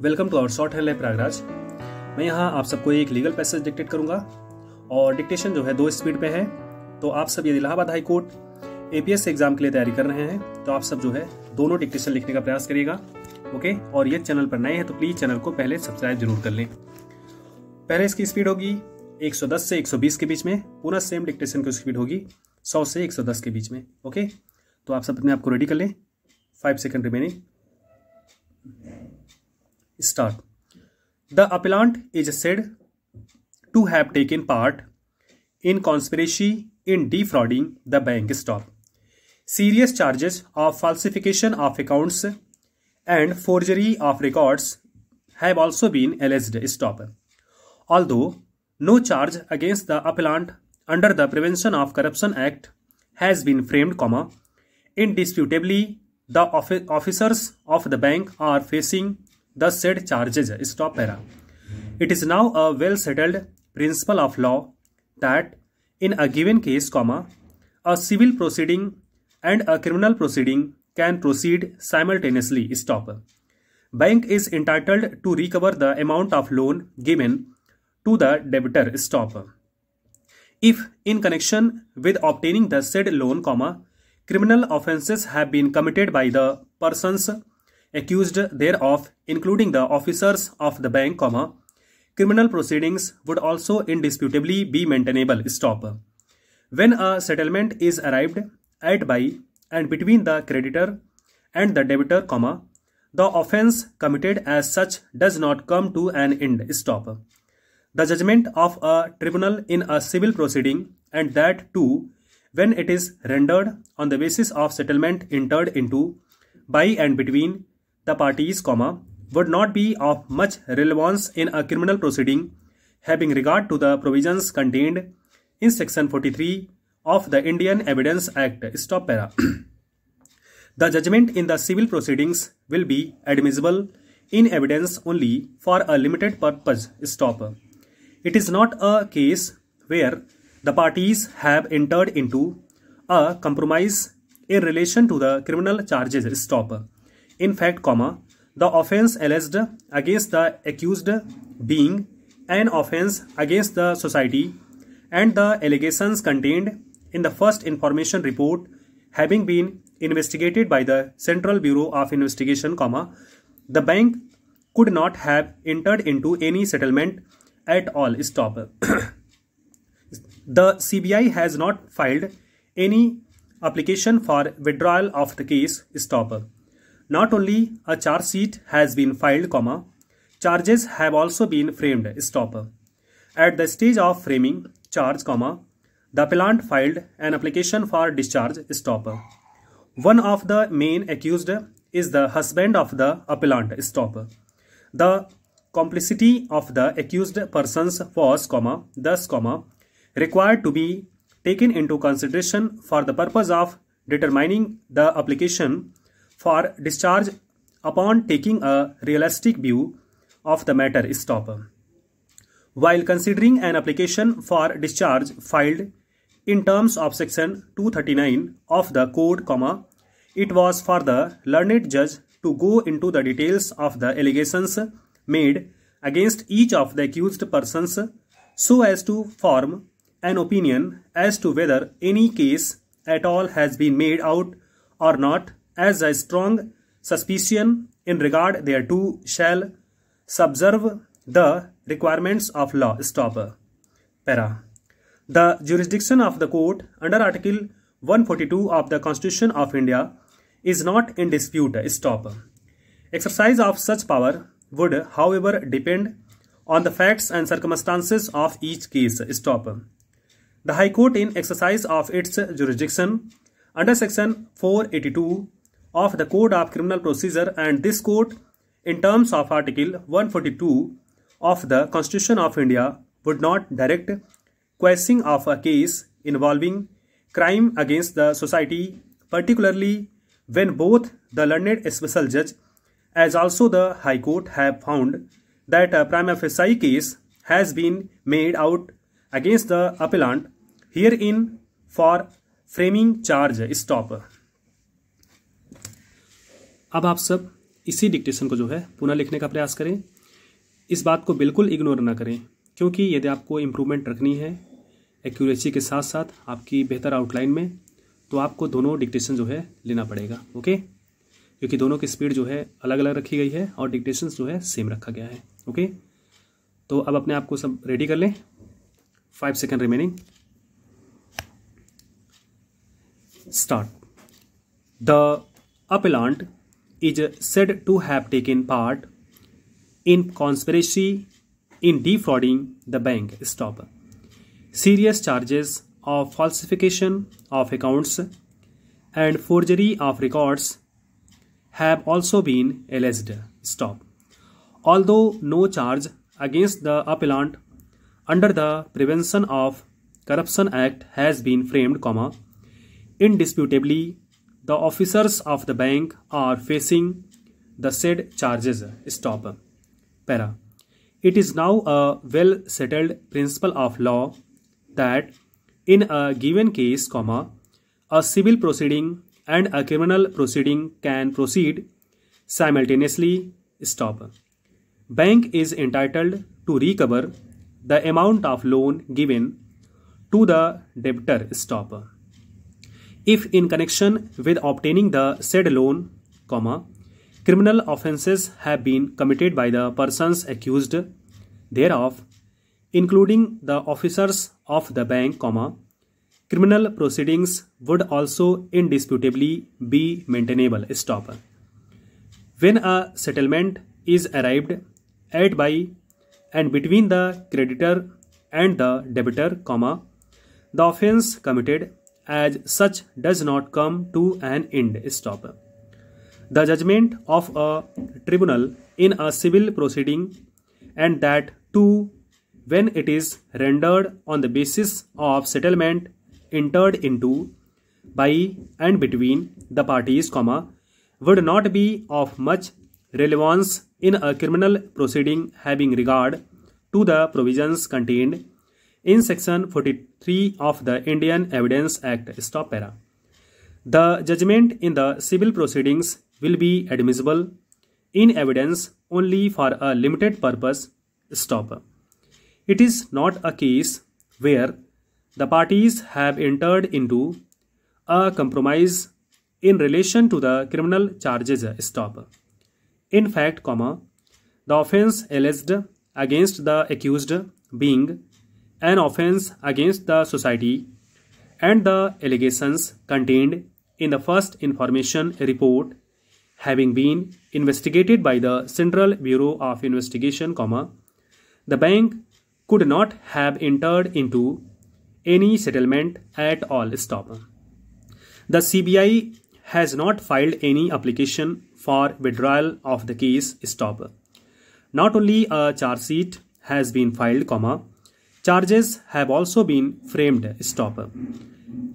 Welcome to our shorthand lab Prayagraj. मैं यहाँ आप सबको एक लीगल पैसेज डिक्टेट करूंगा और डिक्टेशन जो है 2 स्पीड पे है। तो आप सब यदि Allahabad high court APS exam के लिए तैयारी कर रहे हैं तो आप सब जो है दोनों डिक्टेशन लिखने का प्रयास करिएगा। ओके, और ये चैनल पर नए हैं तो प्लीज चैनल को पहले सब्सक्राइब जरूर कर लें। पहले इसकी स्पीड होगी 110 से 120 के बीच में, पुनः सेम डिक्टेशन की स्पीड होगी 100 से 110 के बीच में। ओके, तो आप सब अपने आप को रेडी कर लें। 5 second remaining. Start. The appellant is said to have taken part in conspiracy in defrauding the bank. Stop. Serious charges of falsification of accounts and forgery of records have also been alleged. Stop. Although no charge against the appellant under the Prevention of Corruption Act has been framed, indisputably the officers of the bank are facing the said charges. Stop para. It is now a well settled principle of law that in a given case, a civil proceeding and a criminal proceeding can proceed simultaneously. Stop. Bank is entitled to recover the amount of loan given to the debtor. Stop. If in connection with obtaining the said loan, criminal offences have been committed by the persons accused thereof, including the officers of the bank, criminal proceedings would also indisputably be maintainable. Stop. When a settlement is arrived at by and between the creditor and the debtor, the offence committed as such does not come to an end. Stop. The judgment of a tribunal in a civil proceeding, and that too when it is rendered on the basis of settlement entered into by and between the parties, would not be of much relevance in a criminal proceeding, having regard to the provisions contained in section 43 of the Indian Evidence Act. Stop para. The judgment in the civil proceedings will be admissible in evidence only for a limited purpose. Stop. It is not a case where the parties have entered into a compromise in relation to the criminal charges. Stop. In fact, the offence alleged against the accused being an offence against the society, and the allegations contained in the first information report having been investigated by the Central Bureau of Investigation, the bank could not have entered into any settlement at all. Stop. The CBI has not filed any application for withdrawal of the case. Stop. Not only a charge sheet has been filed, charges have also been framed. Stop. At the stage of framing charge, the appellant filed an application for discharge. Stop. One of the main accused is the husband of the appellant. Stop. The complicity of the accused persons was, thus, required to be taken into consideration for the purpose of determining the application for discharge upon taking a realistic view of the matter. Stop. While considering an application for discharge filed in terms of section 239 of the code, it was for the learned judge to go into the details of the allegations made against each of the accused persons so as to form an opinion as to whether any case at all has been made out or not, as a strong suspicion in regard thereto shall subserve the requirements of law. Stop. Para. The jurisdiction of the court under Article 142 of the Constitution of India is not in dispute. Stop. Exercise of such power would, however, depend on the facts and circumstances of each case. Stop. The High Court, in exercise of its jurisdiction under Section 482 of the Code of Criminal Procedure, and this court, in terms of Article 142 of the Constitution of India, would not direct quashing of a case involving crime against the society, particularly when both the learned special judge as also the High Court have found that a prima facie case has been made out against the appellant herein for framing charge. Stop. अब आप सब इसी dictation को जो है पुनः लिखने का प्रयास करें। इस बात को बिल्कुल इग्नोर ना करें, क्योंकि यदि आपको इम्प्रूवमेंट रखनी है एक्यूरेसी के साथ साथ आपकी बेहतर आउटलाइन में, तो आपको दोनों डिक्टेशन जो है लेना पड़ेगा। ओके, क्योंकि दोनों की स्पीड जो है अलग अलग रखी गई है और डिक्टेशन जो है सेम रखा गया है। ओके, तो अब अपने आप को सब रेडी कर लें। 5 second remaining. Start. The appellant is said to have taken part in conspiracy in defrauding the bank. Stop. Serious charges of falsification of accounts and forgery of records have also been alleged. Stop. Although no charge against the appellant under the Prevention of Corruption Act has been framed, indisputably the officers of the bank are facing the said charges. Stop. Para. It is now a well-settled principle of law that in a given case, a civil proceeding and a criminal proceeding can proceed simultaneously. Stop. Bank is entitled to recover the amount of loan given to the debtor. Stop. If in connection with obtaining the said loan, criminal offences have been committed by the persons accused thereof, including the officers of the bank, criminal proceedings would also indisputably be maintainable. Stop. When a settlement is arrived at by and between the creditor and the debtor, the offence committed as such does not come to an end. Stop. The judgment of a tribunal in a civil proceeding, and that too when it is rendered on the basis of settlement entered into by and between the parties, would not be of much relevance in a criminal proceeding having regard to the provisions contained in section 43 of the Indian Evidence Act. Stop. Para. The judgment in the civil proceedings will be admissible in evidence only for a limited purpose. Stop. It is not a case where the parties have entered into a compromise in relation to the criminal charges. Stop. In fact, the offence alleged against the accused being an offence against the society, and the allegations contained in the first information report having been investigated by the Central Bureau of Investigation, the bank could not have entered into any settlement at all. Stop. The CBI has not filed any application for withdrawal of the case. Stop. Not only a charge sheet has been filed, charges have also been framed. Stop.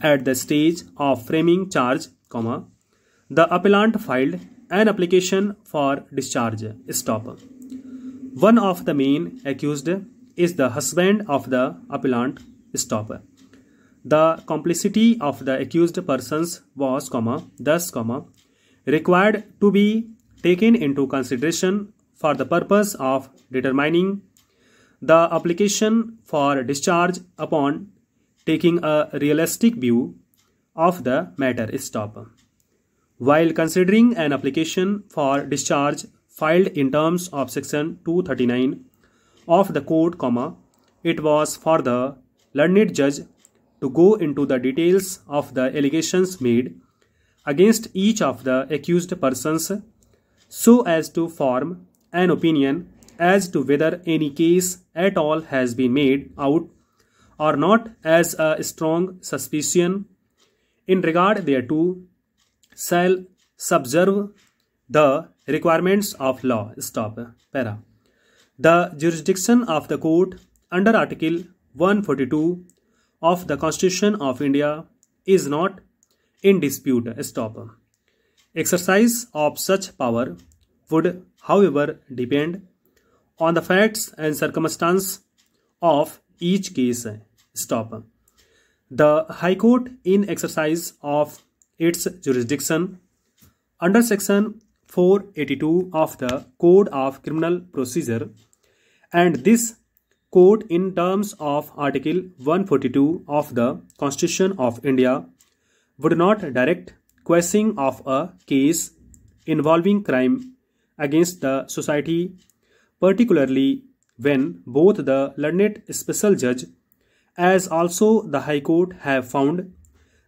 At the stage of framing charge, the appellant filed an application for discharge. Stop. One of the main accused is the husband of the appellant. Stop. The complicity of the accused persons was, thus, required to be taken into consideration for the purpose of determining the application for discharge upon taking a realistic view of the matter. Stop. While considering an application for discharge filed in terms of section 239 of the code, it was for the learned judge to go into the details of the allegations made against each of the accused persons, so as to form an opinion as to whether any case at all has been made out or not, as a strong suspicion in regard thereto shall subserve the requirements of law. Stop. Para. The jurisdiction of the court under Article 142 of the Constitution of India is not in dispute. Stop. Exercise of such power would, however, depend on the facts and circumstances of each case. Stop. The High Court, in exercise of its jurisdiction under section 482 of the Code of Criminal Procedure, and this code in terms of Article 142 of the Constitution of India would not direct quashing of a case involving crime against the society, particularly when both the learned special judge as also the High Court have found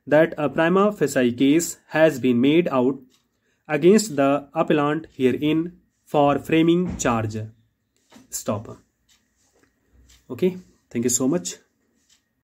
that a prima facie case has been made out against the appellant herein for framing charge. Stop. Okay, thank you so much.